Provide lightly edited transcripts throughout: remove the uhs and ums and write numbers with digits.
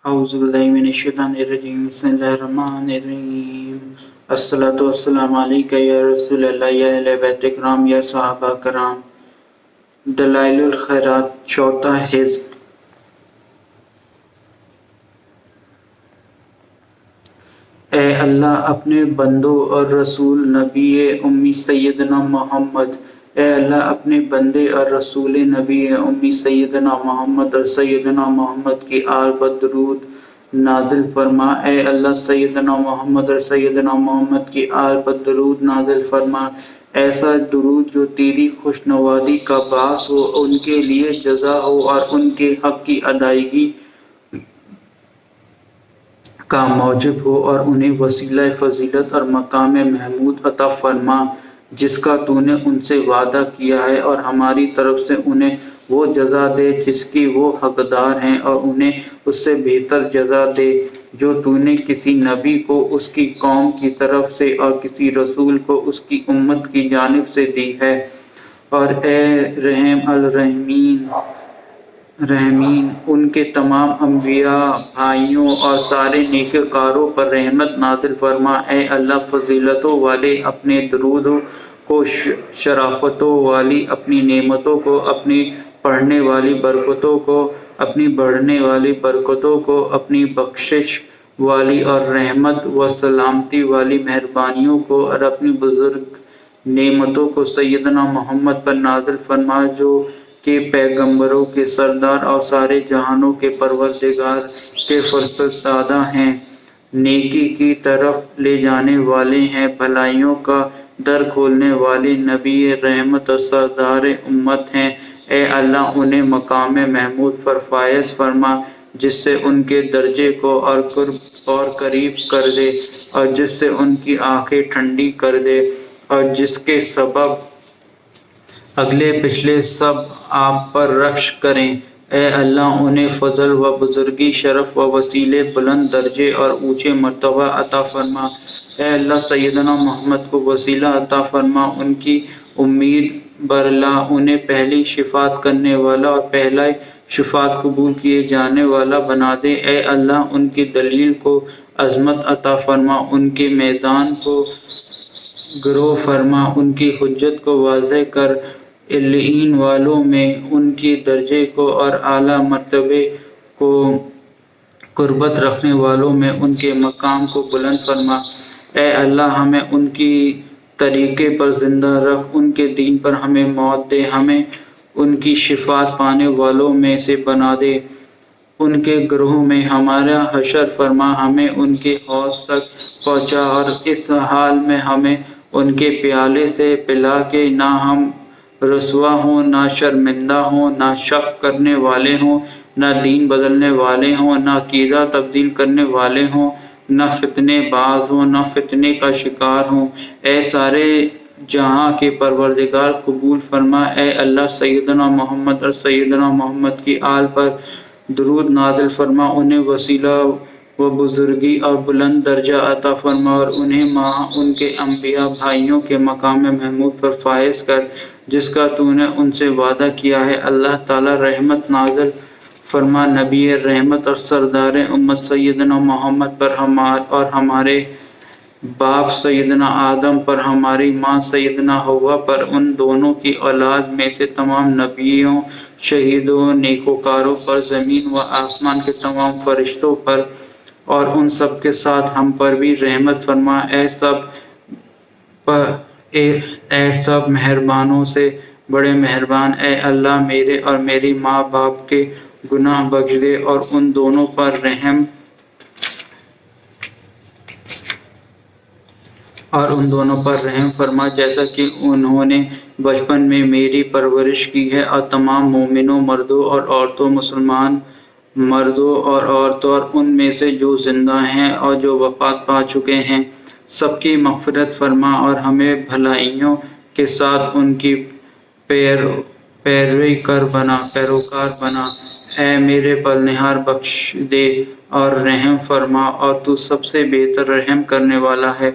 اعوذ باللہ من الشیطان الرجیم بسم اللہ الرحمن الرحیم الصلاۃ والسلام علیکہ یا رسول اللہ یا اہل بیت کرام یا صحابہ کرام۔ دلائل الخیرات، چوتھا حزب۔ اے اللہ اپنے بندوں اور رسول نبی امی سیدنا محمد، اے اللہ اپنے بندے اور رسول نبی امی سیدنا محمد اور سیدنا محمد کی آل پر درود نازل فرما۔ اے اللہ سیدنا محمد اور سیدنا محمد کی آل پر درود نازل فرما، ایسا درود جو تیری خوشنوازی کا باعث ہو، ان کے لیے جزا ہو اور ان کے حق کی ادائیگی کا موجب ہو، اور انہیں وسیلہ فضیلت اور مقام محمود عطا فرما جس کا تو نے ان سے وعدہ کیا ہے، اور ہماری طرف سے انہیں وہ جزا دے جس کی وہ حقدار ہیں، اور انہیں اس سے بہتر جزا دے جو تو نے کسی نبی کو اس کی قوم کی طرف سے اور کسی رسول کو اس کی امت کی جانب سے دی ہے۔ اور اے رحم الرحمین ان کے تمام انبیاء بھائیوں اور سارے نیکوکاروں پر رحمت نازل فرما۔ اے اللہ فضیلتوں والے اپنے درودوں کو، شرافتوں والی اپنی نعمتوں کو، اپنی پڑھنے والی برکتوں کو، اپنی بڑھنے والی برکتوں کو، اپنی بخشش والی اور رحمت و سلامتی والی مہربانیوں کو، اور اپنی بزرگ نعمتوں کو سیدنا محمد پر نازل فرما جو کہ پیغمبروں کے سردار اور سارے جہانوں کے پروردگار کے فرزندہ ہیں، نیکی کی طرف لے جانے والے ہیں، بھلائیوں کا در کھولنے والے نبی رحمت اور سردار امت ہیں۔ اے اللہ انہیں مقام محمود پر فائز فرما جس سے ان کے درجے کو اور قرب اور قریب کر دے، اور جس سے ان کی آنکھیں ٹھنڈی کر دے، اور جس کے سبب اگلے پچھلے سب آپ پر رشک کریں۔ اے اللہ انہیں فضل و بزرگی، شرف و وسیلے، بلند درجے اور اونچے مرتبہ عطا فرما۔ اے اللہ سیدنا محمد کو وسیلہ عطا فرما، ان کی امید برلا انہیں پہلی شفاعت کرنے والا اور پہلا شفاعت قبول کیے جانے والا بنا دے۔ اے اللہ ان کی دلیل کو عظمت عطا فرما، ان کے میدان کو گرو فرما، ان کی حجت کو واضح کر، علیین والوں میں ان کی درجے کو اور اعلیٰ مرتبے کو قربت رکھنے والوں میں ان کے مقام کو بلند فرما۔ اے اللہ ہمیں ان کی طریقے پر زندہ رکھ، ان کے دین پر ہمیں موت دے، ہمیں ان کی شفاعت پانے والوں میں سے بنا دے، ان کے گروہ میں ہمارا حشر فرما، ہمیں ان کے حوض تک پہنچا، اور اس حال میں ہمیں ان کے پیالے سے پلا کے نہ ہم رسوا ہوں، نہ شرمندہ ہوں، نہ شک کرنے والے ہوں، نہ دین بدلنے والے ہوں، نہ عقیدہ تبدیل کرنے والے ہوں، نہ فتنے باز ہوں، نہ فتنے کا شکار ہوں۔ اے سارے جہاں کے پروردگار قبول فرما۔ اے اللہ سیدنا محمد اور سیدنا محمد کی آل پر درود نازل فرما، انہیں وسیلہ و بزرگی اور بلند درجہ عطا فرما، اور انہیں ان کے انبیاء بھائیوں کے مقام محمود پر فائز کر جس کا تو نے ان سے وعدہ کیا ہے۔ اللہ تعالی رحمت نازل فرما نبی رحمت اور سردار امت سیدنا محمد پر، اور ہمارے باپ سیدنا آدم پر، ہماری ماں سیدنا حوا پر، ان دونوں کی اولاد میں سے تمام نبیوں، شہیدوں، نیکوکاروں پر، زمین و آسمان کے تمام فرشتوں پر، اور ان سب کے ساتھ ہم پر بھی رحمت فرما۔ اے سب مہربانوں سے بڑے مہربان، اے اللہ میرے اور میری ماں باپ کے گناہ بخش دے، اور ان دونوں پر رحم فرما جیسا کہ انہوں نے بچپن میں میری پرورش کی ہے، اور تمام مومنوں مردوں اور عورتوں، مسلمان مردوں اور عورتوں، اور ان میں سے جو زندہ ہیں اور جو وفات پا چکے ہیں، سب کی مغفرت فرما، اور ہمیں بھلائیوں کے ساتھ ان کی پیروکار بنا۔ اے میرے پالنہار بخش دے اور رحم فرما، اور تو سب سے بہتر رحم کرنے والا ہے،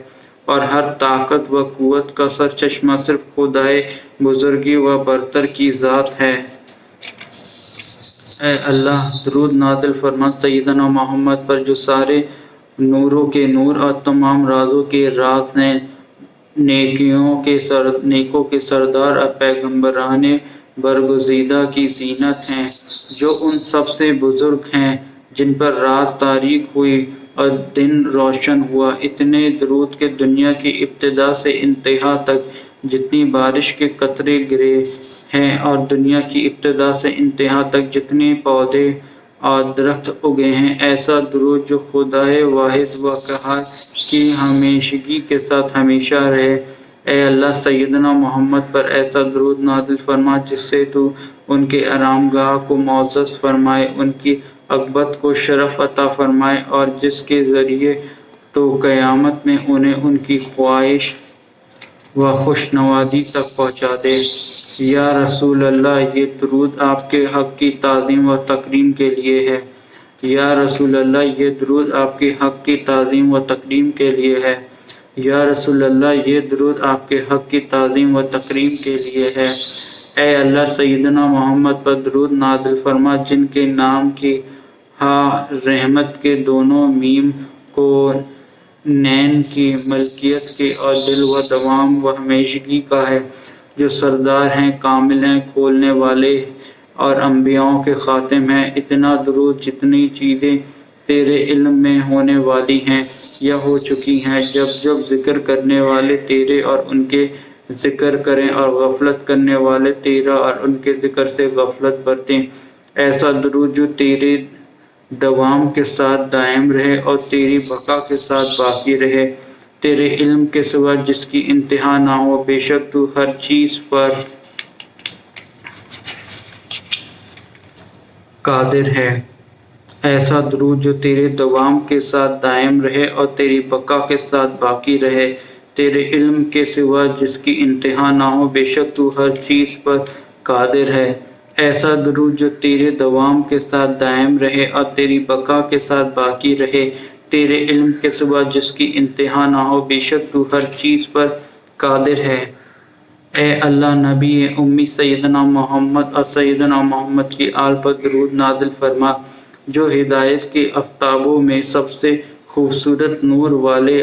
اور ہر طاقت و قوت کا سرچشمہ صرف خدائے بزرگی و برتر کی ذات ہے۔ اے اللہ درود نازل فرما سیدنا محمد پر جو سارے نوروں کے نور اور تمام رازوں کے راز ہیں، نیکوں کے سردار اور پیغمبران برگزیدہ کی زینت ہیں، جو ان سب سے بزرگ ہیں جن پر رات تاریک ہوئی اور دن روشن ہوا۔ اتنے درود کے دنیا کی ابتدا سے انتہا تک جتنی بارش کے قطرے گرے ہیں اور دنیا کی ابتدا سے انتہا تک جتنے پودے اور درخت اگے ہیں، ایسا درود جو خدائے واحد و قہار کی ہمیشگی کے ساتھ ہمیشہ رہے۔ اے اللہ سیدنا محمد پر ایسا درود نازل فرما جس سے تو ان کے آرام گاہ کو معزز فرمائے، ان کی عقبت کو شرف عطا فرمائے اور جس کے ذریعے تو قیامت میں انہیں ان کی خواہش و خوش نوازی تک پہنچا دے۔ یا رسول اللہ یہ درود آپ کے حق کی تعظیم و تکریم کے لیے ہے۔ یا رسول اللہ یہ درود آپ کے حق کی تعظیم و تکریم کے لیے ہے۔ یا رسول اللہ یہ درود آپ کے حق کی تعظیم و تکریم کے لیے ہے۔ اے اللہ سیدنا محمد پر درود نازل فرما جن کے نام کی ہا رحمت کے دونوں میم کو نین کی ملکیت کے اور دل و دوام و ہمیشگی کا ہے، جو سردار ہیں، کامل ہیں، کھولنے والے اور انبیاؤں کے خاتم ہیں۔ اتنا درود جتنی چیزیں تیرے علم میں ہونے والی ہیں یا ہو چکی ہیں، جب جب ذکر کرنے والے تیرے اور ان کے ذکر کریں اور غفلت کرنے والے تیرا اور ان کے ذکر سے غفلت برتیں۔ ایسا درود جو تیرے دوام کے ساتھ دائم رہے اور تیری بقا کے ساتھ باقی رہے، تیرے علم کے سوا جس کی انتہا نہ ہو، بے شک تو ہر چیز پر قادر ہے۔ ایسا درود جو تیرے دوام کے ساتھ دائم رہے اور تیری بقا کے ساتھ باقی رہے، تیرے علم کے سوا جس کی انتہا نہ ہو، بے شک تو ہر چیز پر قادر ہے۔ ایسا درود جو تیرے دوام کے ساتھ دائم رہے اور تیری بقا کے ساتھ باقی رہے، تیرے علم کے سوا جس کی انتہا نہ ہو، بے شک تو ہر چیز پر قادر ہے۔ اے اللہ نبی امی سیدنا محمد اور سیدنا محمد کی آل پر درود نازل فرما جو ہدایت کے آفتابوں میں سب سے خوبصورت نور والے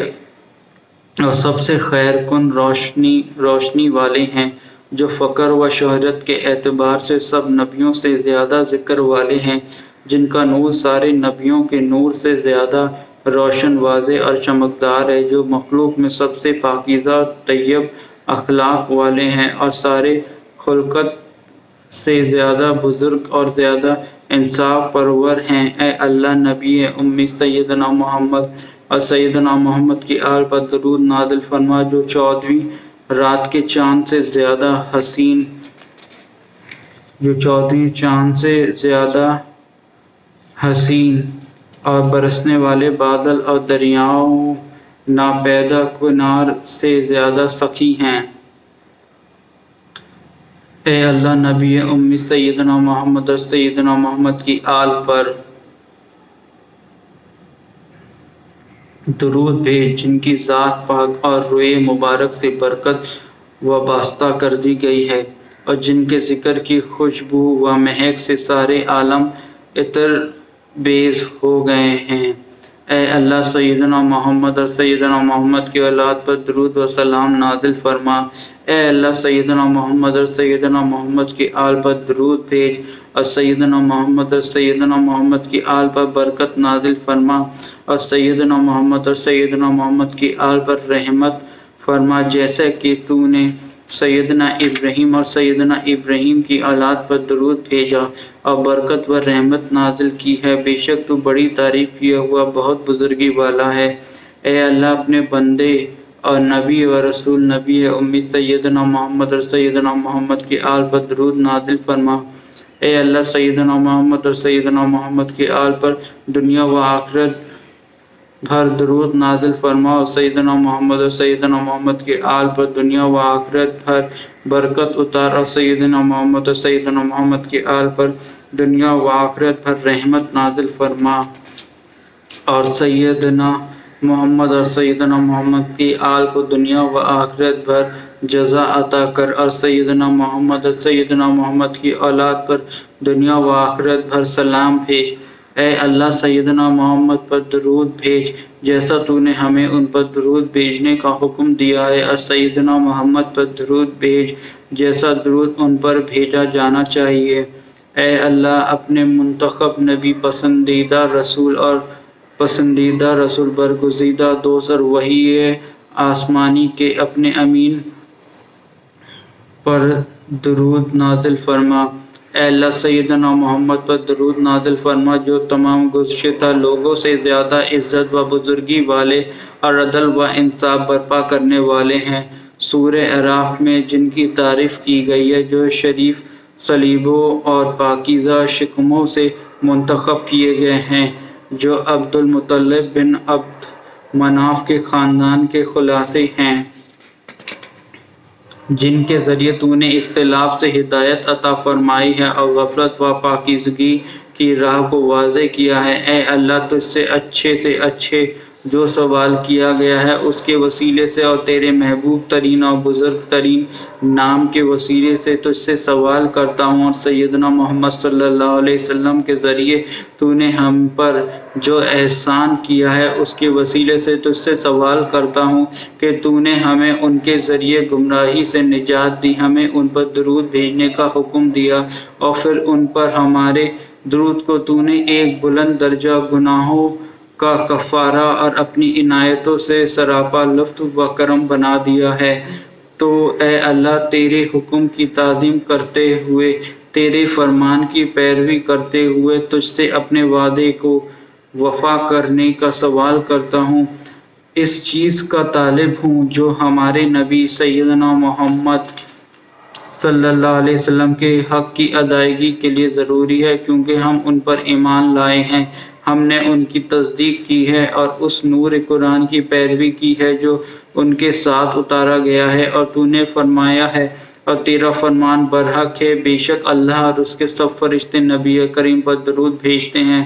اور سب سے خیر کن روشنی والے ہیں، جو فقر و شہرت کے اعتبار سے سب نبیوں سے زیادہ ذکر والے ہیں، جن کا نور سارے نبیوں کے نور سے زیادہ روشن، واضح اور چمکدار ہے، جو مخلوق میں سب سے پاکیزہ طیب اخلاق والے ہیں اور سارے خلقت سے زیادہ بزرگ اور زیادہ انصاف پرور ہیں۔ اے اللہ نبی امی سیدنا محمد اور سیدنا محمد کی آل پر درود نازل فرما جو 14ویں رات کے چاند سے زیادہ حسین، جو 14ویں چاند سے زیادہ حسین اور برسنے والے بادل اور دریاؤں ناپیدا کنار سے زیادہ سخی ہیں۔ اے اللہ نبی امی سیدنا محمد اور سیدنا محمد کی آل پر درود بھیج جن کی ذات پاک اور روئے مبارک سے برکت وابستہ کر دی گئی ہے اور جن کے ذکر کی خوشبو و مہک سے سارے عالم عطر بیز ہو گئے ہیں۔ اے اللہ سیدنا محمد اور سیدنا محمد کی اولاد پر درود و سلام نازل فرما۔ اے اللہ سیدنا محمد اور سیدنا محمد کی آل پر درود بھیج اور سیدنا محمد اور سیدنا محمد کی آل پر برکت نازل فرما اور سیدنا محمد اور سیدنا محمد کی آل پر رحمت فرما، جیسے کہ تو نے سیدنا ابراہیم اور سیدنا ابراہیم کی اولاد پر درود بھیجا اور برکت و رحمت نازل کی ہے۔ بے شک تو بڑی تعریف کیا ہوا بہت بزرگی والا ہے۔ اے اللہ اپنے بندے اور نبی و رسول نبی امی سیدنا محمد اور سیدنا محمد کی آل پر درود نازل فرما۔ اے اللہ سیدنا محمد اور سیدنا محمد کی آل پر دنیا و آخرت بھر درود نازل فرما اور سیدنا محمد اور سیدنا محمد کی آل پر دنیا و آخرت بھر برکت اتار اور سیدنا محمد اور سیدنا محمد کی آل پر دنیا و آخرت بھر رحمت نازل فرما اور سیدنا محمد اور سیدنا محمد کی آل کو دنیا و آخرت بھر جزا عطا کر اور سیدنا محمد کی اولاد پر دنیا و آخرت بھر سلام بھیج۔ اے اللہ سیدنا محمد پر درود بھیج جیسا تو نے ہمیں ان پر درود بھیجنے کا حکم دیا ہے، اور سیدنا محمد پر درود بھیج جیسا درود ان پر بھیجا جانا چاہیے۔ اے اللہ اپنے منتخب نبی، پسندیدہ رسول، برگزیدہ دوست اور وحی آسمانی کے اپنے امین پر درود نازل فرما۔ اے اللہ سیدنا محمد پر درود نازل فرما جو تمام گزشتہ لوگوں سے زیادہ عزت و بزرگی والے اور عدل و انصاف برپا کرنے والے ہیں۔ سورہ اعراف میں جن کی تعریف کی گئی ہے، جو شریف صلیبوں اور پاکیزہ شکموں سے منتخب کیے گئے ہیں، جو عبد المطلب بن عبد مناف کے خاندان کے خلاصے ہیں، جن کے ذریعے تو نے اختلاف سے ہدایت عطا فرمائی ہے اور غفلت و پاکیزگی کی راہ کو واضح کیا ہے۔ اے اللہ تجھ سے اچھے جو سوال کیا گیا ہے اس کے وسیلے سے اور تیرے محبوب ترین اور بزرگ ترین نام کے وسیلے سے تجھ سے سوال کرتا ہوں، اور سیدنا محمد صلی اللہ علیہ وسلم کے ذریعے تو نے ہم پر جو احسان کیا ہے اس کے وسیلے سے تجھ سے سوال کرتا ہوں کہ تو نے ہمیں ان کے ذریعے گمراہی سے نجات دی، ہمیں ان پر درود بھیجنے کا حکم دیا، اور پھر ان پر ہمارے درود کو تو نے ایک بلند درجہ گناہوں کا کفارہ اور اپنی عنایتوں سے سراپا لطف و کرم بنا دیا ہے۔ تو اے اللہ تیرے حکم کی تعظیم کرتے ہوئے، تیرے فرمان کی پیروی کرتے ہوئے تجھ سے اپنے وعدے کو وفا کرنے کا سوال کرتا ہوں، اس چیز کا طالب ہوں جو ہمارے نبی سیدنا محمد صلی اللہ علیہ وسلم کے حق کی ادائیگی کے لیے ضروری ہے، کیونکہ ہم ان پر ایمان لائے ہیں، ہم نے ان کی تصدیق کی ہے اور اس نور قرآن کی پیروی کی ہے جو ان کے ساتھ اتارا گیا ہے، اور تو نے فرمایا ہے اور تیرا فرمان برحق ہے، بے شک اللہ اور اس کے سب فرشتے نبی کریم پر درود بھیجتے ہیں۔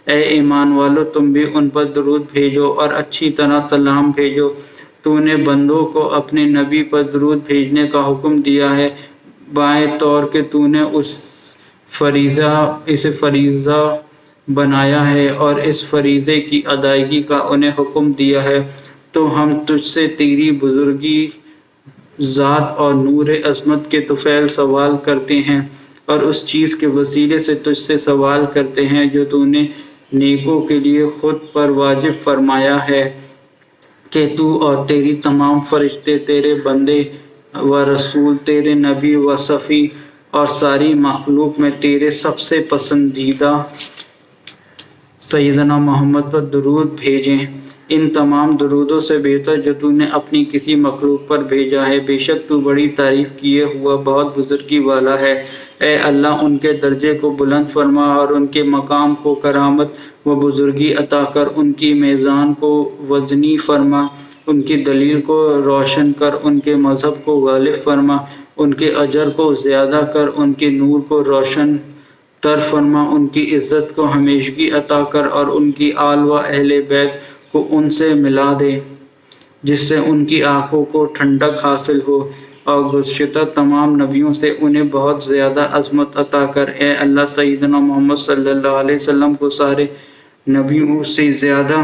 اے ایمان والو تم بھی ان پر درود بھیجو اور اچھی طرح سلام بھیجو۔ تو نے بندوں کو اپنے نبی پر درود بھیجنے کا حکم دیا ہے بائیں طور کہ تو نے اسے فریضہ بنایا ہے اور اس فریضے کی ادائیگی کا انہیں حکم دیا ہے، تو ہم تجھ سے تیری بزرگی ذات اور نور عظمت کے طفیل سوال کرتے ہیں، اور اس چیز کے وسیلے سے تجھ سے سوال کرتے ہیں جو تو نے نیکوں کے لیے خود پر واجب فرمایا ہے کہ تو اور تیری تمام فرشتے، تیرے بندے و رسول، تیرے نبی و صفی اور ساری مخلوق میں تیرے سب سے پسندیدہ سیدنا محمد پر درود بھیجیں، ان تمام درودوں سے بہتر جو تو نے اپنی کسی مخلوق پر بھیجا ہے، بے شک تو بڑی تعریف کیے ہوا بہت بزرگی والا ہے۔ اے اللہ ان کے درجے کو بلند فرما اور ان کے مقام کو کرامت و بزرگی عطا کر، ان کی میزان کو وزنی فرما، ان کی دلیل کو روشن کر، ان کے مذہب کو غالب فرما، ان کے اجر کو زیادہ کر، ان کے نور کو روشن تر فرما، ان کی عزت کو ہمیشگی عطا کر، اور ان کی آل و اہل بیت کو ان سے ملا دے جس سے ان کی آنکھوں کو ٹھنڈک حاصل ہو، اور گزشتہ تمام نبیوں سے انہیں بہت زیادہ عظمت عطا کر۔ اے اللہ سیدنا محمد صلی اللہ علیہ وسلم کو سارے نبیوں سے زیادہ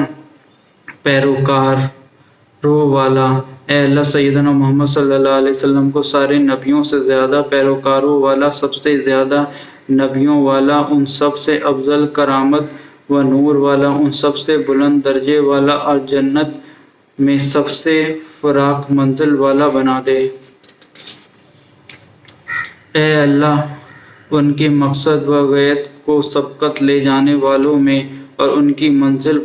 پیروکاروں والا، اے اللہ سیدنا محمد صلی اللہ علیہ وسلم کو سارے نبیوں سے زیادہ پیروکاروں والا، سب سے زیادہ نبیوں والا، ان سب سے افضل کرامت و نور والا، ان سب سے بلند درجے والا، اور جنت میں سب سے فراخ منزل والا بنا دے۔ اے اللہ ان کے مقصد و غایت کو سبقت لے جانے والوں میں، اور ان کی منزل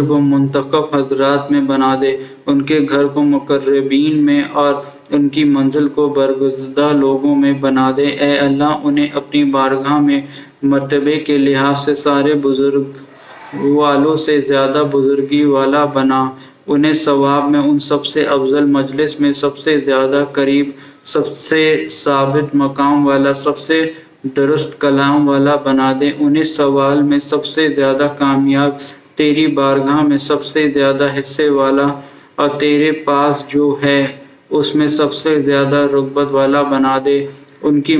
کو منتخب حضرات میں بنا دے، ان کے گھر کو مقربین میں اور ان کی منزل کو برگزیدہ لوگوں میں بنا دے۔ اے اللہ انہیں اپنی بارگاہ میں مرتبے کے لحاظ سے سارے بزرگ والوں سے زیادہ بزرگی والا بنا، انہیں ثواب میں ان سب سے افضل مجلس میں سب سے زیادہ قریب، سب سے ثابت مقام والا، سب سے درست کلام والا بنا دے، انہیں سوال میں سب سے زیادہ کامیاب، تیری بارگاہ میں سب سے زیادہ حصے والا، اور تیرے پاس جو ہے اس میں سب سے زیادہ رغبت والا بنا دے۔ ان کی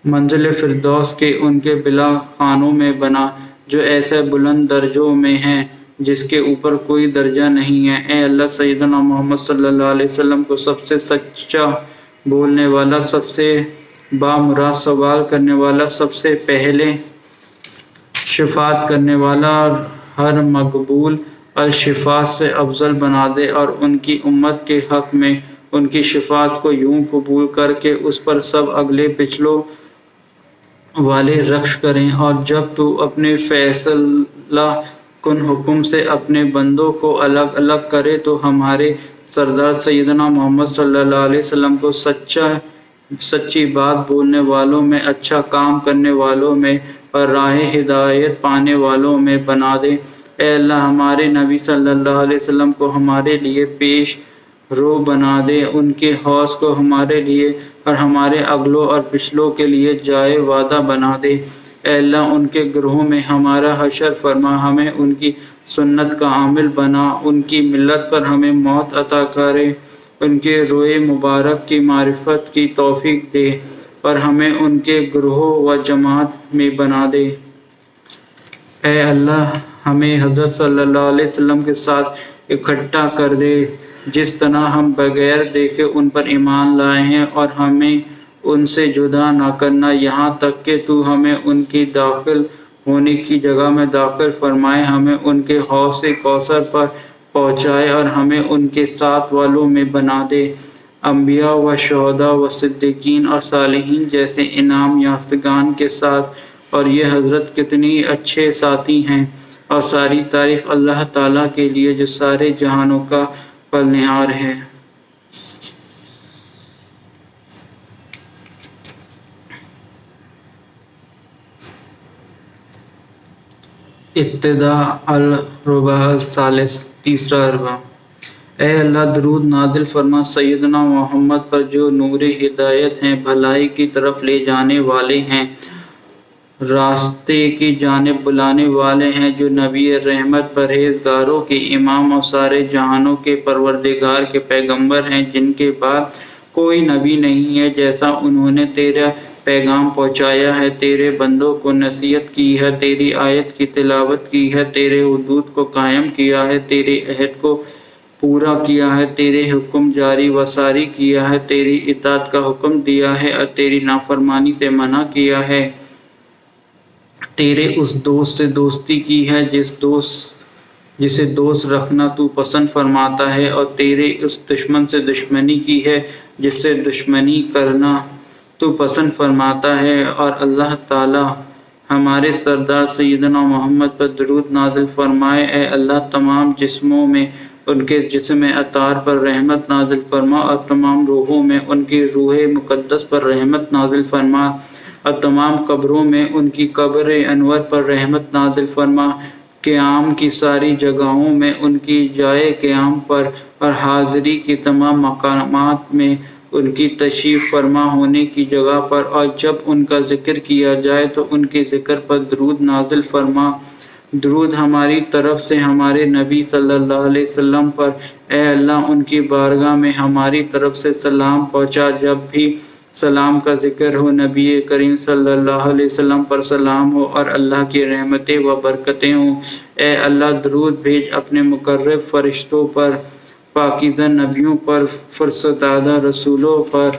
منزل فردوس کے ان کے بلا خانوں میں بنا جو ایسے بلند درجوں میں ہیں جس کے اوپر کوئی درجہ نہیں ہے۔ اے اللہ سیدنا محمد صلی اللہ علیہ وسلم کو سب سے سچا بولنے والا، سب سے بامراد سوال کرنے والا، سب سے پہلے شفاعت کرنے والا اور ہر مقبول الشفاعت سے افضل بنا دے، اور ان کی امت کے حق میں ان کی شفاعت کو یوں قبول کر کے اس پر سب اگلے پچھلوں والے رخص کریں، اور جب تو اپنے فیصلہ کن حکم سے اپنے بندوں کو الگ الگ کرے تو ہمارے سردار سیدنا محمد صلی اللہ علیہ وسلم کو سچی بات بولنے والوں میں، اچھا کام کرنے والوں میں اور راہ ہدایت پانے والوں میں بنا دے۔ اے اللہ ہمارے نبی صلی اللہ علیہ وسلم کو ہمارے لیے پیش رو بنا دے، ان کے حوض کو ہمارے لیے اور ہمارے اگلوں اور پچھلوں کے لیے جائے وعدہ بنا دے۔ اے اللہ ان کے گروہوں میں ہمارا حشر فرما، ہمیں ان کی سنت کا عامل بنا، ان کی ملت پر ہمیں موت عطا کرے، ان کے روئے مبارک کی معرفت کی توفیق دے اور ہمیں ان کے گروہ و جماعت میں بنا دے۔ اے اللہ ہمیں حضرت صلی اللہ علیہ وسلم کے ساتھ اکٹھا کر دے، جس طرح ہم بغیر دیکھے ان پر ایمان لائے ہیں، اور ہمیں ان سے جدا نہ کرنا یہاں تک کہ تو ہمیں ان کی داخل ہونے کی جگہ میں داخل فرمائے، ہمیں ان کے حوض کوثر پر پہنچائے اور ہمیں ان کے ساتھ والوں میں بنا دے، انبیاء و شہداء و صدیقین اور صالحین جیسے انعام یافتگان کے ساتھ۔ اور یہ حضرت کتنی اچھے ساتھی ہیں، اور ساری تعریف اللہ تعالیٰ کے لیے جو سارے جہانوں کا پالنہار ہے۔ ابتدا الربع الثالث، تیسرا اربع۔ اے اللہ درود نازل فرما سیدنا محمد پر جو نور ہدایت ہیں، بھلائی کی طرف لے جانے والے ہیں، راستے کی جانب بلانے والے ہیں، جو نبی رحمت پرہیزگاروں کے امام اور سارے جہانوں کے پروردگار کے پیغمبر ہیں، جن کے بعد کوئی نبی نہیں ہے جیسا انہوں نے تیرا پیغام پہنچایا ہے، تیرے بندوں کو نصیحت کی ہے، تیری آیت کی تلاوت کی ہے، تیرے حدود کو قائم کیا ہے، تیرے عہد کو پورا کیا ہے، تیرے حکم جاری و ساری کیا ہے، تیری اطاعت کا حکم دیا ہے اور تیری نافرمانی سے منع کیا ہے، تیرے اس دوست سے دوستی کی ہے جسے دوست رکھنا تو پسند فرماتا ہے، اور تیرے اس دشمن سے دشمنی کی ہے جس سے دشمنی کرنا تو پسند فرماتا ہے۔ اور اللہ تعالی ہمارے سردار سیدنا محمد پر درود نازل فرمائے۔ اے اللہ تمام جسموں میں ان کے جسم اطہار پر رحمت نازل فرما، اور تمام روحوں میں ان کی روح مقدس پر رحمت نازل فرما، اور تمام قبروں میں ان کی قبر انور پر رحمت نازل فرما، قیام کی ساری جگہوں میں ان کی جائے قیام پر، اور حاضری کی تمام مقامات میں ان کی تشریف فرما ہونے کی جگہ پر، اور جب ان کا ذکر کیا جائے تو ان کے ذکر پر درود نازل فرما۔ درود ہماری طرف سے ہمارے نبی صلی اللہ علیہ وسلم پر۔ اے اللہ ان کی بارگاہ میں ہماری طرف سے سلام پہنچا، جب بھی سلام کا ذکر ہو نبی کریم صلی اللہ علیہ وسلم پر سلام ہو اور اللہ کی رحمتیں و برکتیں ہوں۔ اے اللہ درود بھیج اپنے مقرب فرشتوں پر، پاکیزہ نبیوں پر، فرستادہ رسولوں پر،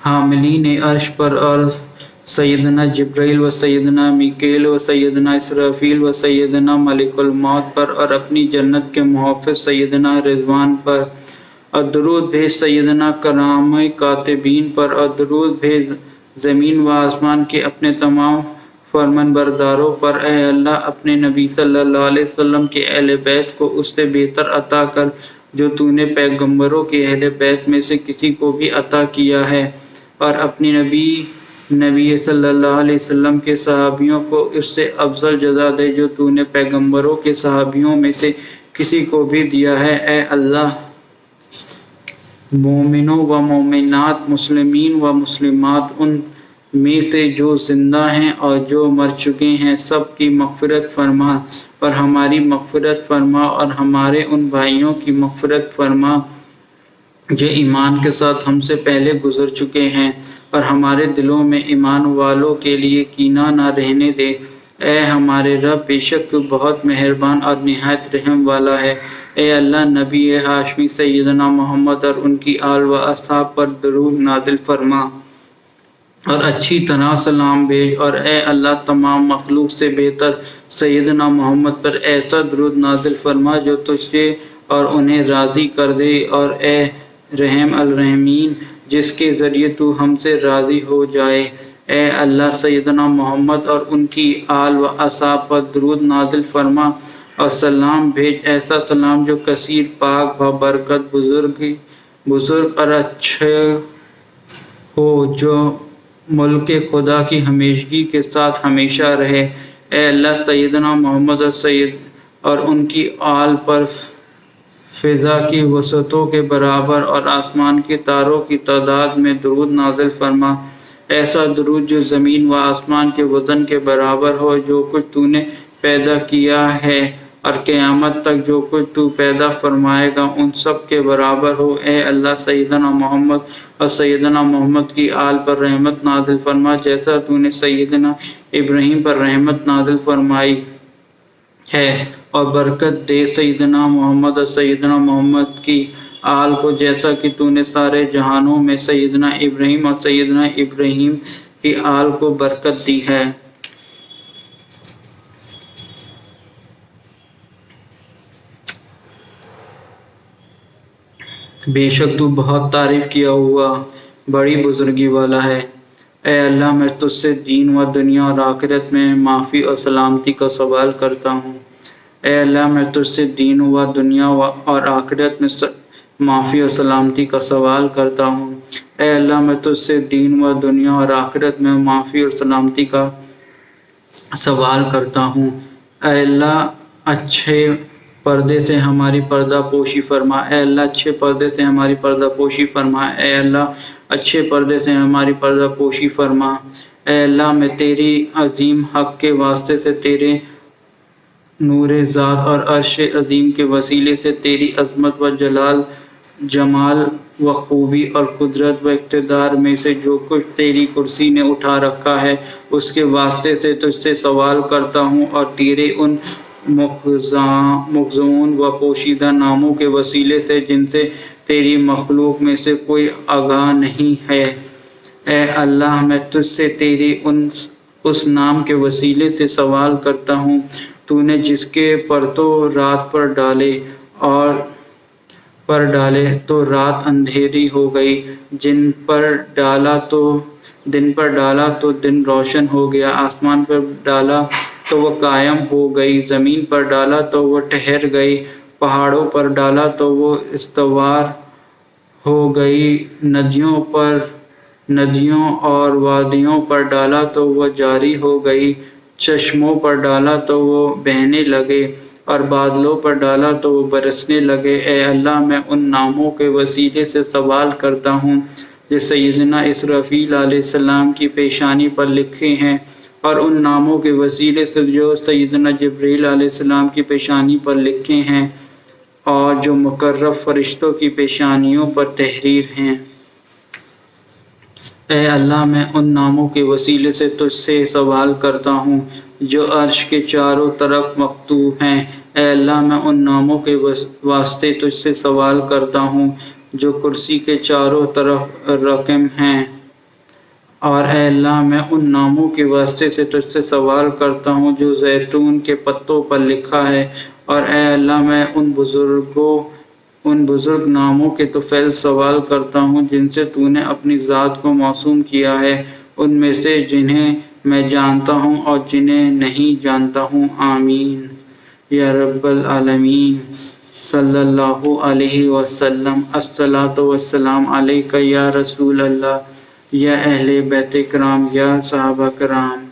حاملین عرش پر، اور سیدنا جبرائیل و سیدنا میکائیل و سیدنا اسرافیل و سیدنا ملک الموت پر، اور اپنی جنت کے محافظ سیدنا رضوان پر، اور درود بھیج سیدنا کرام کاتبین پر، اور درود بھیج زمین و آسمان کے اپنے تمام فرمان برداروں پر۔ اے اللہ اپنے نبی صلی اللہ علیہ وسلم کے اہل بیت کو اس سے بہتر عطا کر جو تو نے پیغمبروں کے اہل بیت میں سے کسی کو بھی عطا کیا ہے، اور اپنی نبی صلی اللہ علیہ وسلم کے صحابیوں کو اس سے افضل جزا دے جو تو نے پیغمبروں کے صحابیوں میں سے کسی کو بھی دیا ہے۔ اے اللہ مومنوں و مومنات، مسلمین و مسلمات، ان میں سے جو زندہ ہیں اور جو مر چکے ہیں سب کی مغفرت فرما، اور ہماری مغفرت فرما، اور ہمارے ان بھائیوں کی مغفرت فرما جو ایمان کے ساتھ ہم سے پہلے گزر چکے ہیں، اور ہمارے دلوں میں ایمان والوں کے لیے کینہ نہ رہنے دے۔ اے ہمارے رب، بے شک تو بہت مہربان اور نہایت رحم والا ہے۔ اے اللہ، نبی ہاشمی سیدنا محمد اور ان کی آل و اصحاب پر درود نازل فرما اور اچھی طرح سلام بھیج، اور اے اللہ تمام مخلوق سے بہتر سیدنا محمد پر ایسا درود نازل فرما جو تجھ سے اور انہیں راضی کر دے، اور اے رحم الرحمین جس کے ذریعے تو ہم سے راضی ہو جائے۔ اے اللہ، سیدنا محمد اور ان کی آل و اصحاب پر درود نازل فرما اور سلام بھیج، ایسا سلام جو کثیر، پاک، بابرکت، بزرگ اور اچھے ہو، جو ملک خدا کی ہمیشگی کے ساتھ ہمیشہ رہے۔ اے اللہ، سیدنا محمد اور ان کی آل پر فضا کی وسعتوں کے برابر اور آسمان کے تاروں کی تعداد میں درود نازل فرما، ایسا درود جو زمین و آسمان کے وزن کے برابر ہو، جو کچھ تو نے پیدا کیا ہے اور قیامت تک جو کچھ تو پیدا فرمائے گا ان سب کے برابر ہو۔ اے اللہ، سیدنا محمد اور سیدنا محمد کی آل پر رحمت نازل فرما، جیسا تو نے سیدنا ابراہیم پر رحمت نازل فرمائی ہے، اور برکت دے سیدنا محمد اور سیدنا محمد کی آل کو، جیسا کہ تو نے سارے جہانوں میں سیدنا ابراہیم اور سیدنا ابراہیم کی آل کو برکت دی ہے۔ بے شک تو بہت تعریف کیا ہوا بڑی بزرگی والا ہے۔ اے اللہ، میں تجھ سے دین و دنیا اور آخرت میں معافی اور سلامتی کا سوال کرتا ہوں۔ اے اللہ، میں تجھ سے دین و دنیا اور آخرت میں معافی اور سلامتی کا سوال کرتا ہوں۔ اے اللہ، میں تجھ سے دین و دنیا اور آخرت میں معافی اور سلامتی کا سوال کرتا ہوں۔ اے اللہ، اچھے پردے سے ہماری پردہ پوشی فرما۔ اے اللہ، اچھے پردے سے ہماری پردہ پوشی فرما۔ اے اللہ، اچھے پردے سے ہماری پردہ پوشی فرما۔ اے اللہ، میں تیری عظیم حق کے واسطے سے، تیرے نور ذات اور عرش عظیم کے وسیلے سے، تیری عظمت و جمال و خوبی اور قدرت و اقتدار میں سے جو کچھ تیری کرسی نے اٹھا رکھا ہے اس کے واسطے سے تجھ سے سوال کرتا ہوں، اور تیرے ان مخزون و پوشیدہ ناموں کے وسیلے سے جن سے تیری مخلوق میں سے کوئی آگاہ نہیں ہے۔ اے اللہ، میں تجھ سے تیرے اس نام کے وسیلے سے سوال کرتا ہوں تو نے جس کے پرتو رات پر ڈالے تو رات اندھیری ہو گئی، دن پر ڈالا تو دن روشن ہو گیا، آسمان پر ڈالا تو وہ قائم ہو گئی، زمین پر ڈالا تو وہ ٹھہر گئی، پہاڑوں پر ڈالا تو وہ استوار ہو گئی، ندیوں اور وادیوں پر ڈالا تو وہ جاری ہو گئی، چشموں پر ڈالا تو وہ بہنے لگے، اور بادلوں پر ڈالا تو وہ برسنے لگے۔ اے اللہ، میں ان ناموں کے وسیلے سے سوال کرتا ہوں جو سیدنا اسرافیل علیہ السلام کی پیشانی پر لکھے ہیں، اور ان ناموں کے وسیلے سے جو سیدنا جبرائیل علیہ السلام کی پیشانی پر لکھے ہیں اور جو مقرب فرشتوں کی پیشانیوں پر تحریر ہیں۔ اے اللہ، میں ان ناموں کے وسیلے سے تجھ سے سوال کرتا ہوں جو عرش کے چاروں طرف مکتوب ہیں۔ اے اللہ، میں ان ناموں کے واسطے تجھ سے سوال کرتا ہوں جو کرسی کے چاروں طرف رقم ہیں، اور اے اللہ، میں ان ناموں کے واسطے سے تجھ سے سوال کرتا ہوں جو زیتون کے پتوں پر لکھا ہے، اور اے اللہ، میں ان بزرگ ناموں کے توفیل سوال کرتا ہوں جن سے تو نے اپنی ذات کو موسوم کیا ہے، ان میں سے جنہیں میں جانتا ہوں اور جنہیں نہیں جانتا ہوں۔ آمین یا رب العالمین۔ صلی اللہ علیہ وسلم۔ الصلاۃ والسلام علیک یا رسول اللہ، یا اہل بیت کرام، یا صحابہ کرام۔